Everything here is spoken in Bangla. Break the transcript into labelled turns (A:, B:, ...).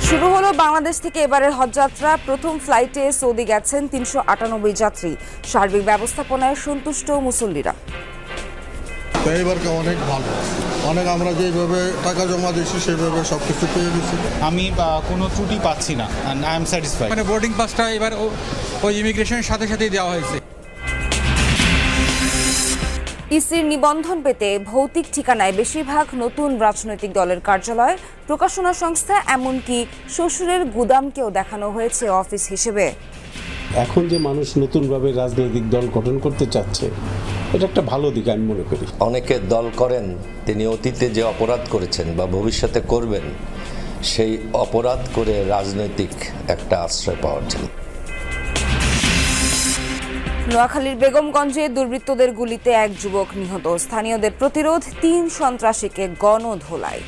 A: শুরু হলো বাংলাদেশ থেকে এবারের হজযাত্রা। প্রথম ফ্লাইটে সৌদি গেছেন ৩৯৮ যাত্রী। সার্বিক ব্যবস্থাপনায় সন্তুষ্ট মুসল্লিরা।
B: এবারকে অনেক ভালো, অনেক আমরা যেভাবে টাকা জমা দিয়েছি সেভাবে সবকিছু পেয়ে গেছি।
C: আমি কোনো ত্রুটি পাচ্ছি না, আই এম স্যাটিসফাইড।
D: মানে বোর্ডিং পাসটা এবার ওই ইমিগ্রেশনের সাথে সাথেই দেওয়া হয়েছে।
A: ইসির নিবন্ধন পেতে ভৌতিক ঠিকানায় বেশিরভাগ নতুন রাজনৈতিক দলের কার্যালয়, প্রকাশনা সংস্থা, এমনকি শ্বশুরের গুদামকেও দেখানো হয়েছে অফিস হিসেবে।
E: এখন যে মানুষ নতুনভাবে রাজনৈতিক দল গঠন করতে চাচ্ছে, এটা একটা ভালো দিক আমি মনে করি।
F: অনেকে দল করেন, তিনি অতীতে যে অপরাধ করেছেন বা ভবিষ্যতে করবেন, সেই অপরাধ করে রাজনৈতিক একটা আশ্রয় পাওয়ার জন্য।
A: নোয়াখালীর বেগমগঞ্জে দুর্বৃত্তদের গুলিতে এক যুবক নিহত। স্থানীয়দের প্রতিরোধ, ৩ সন্ত্রাসীকে গণধোলাই।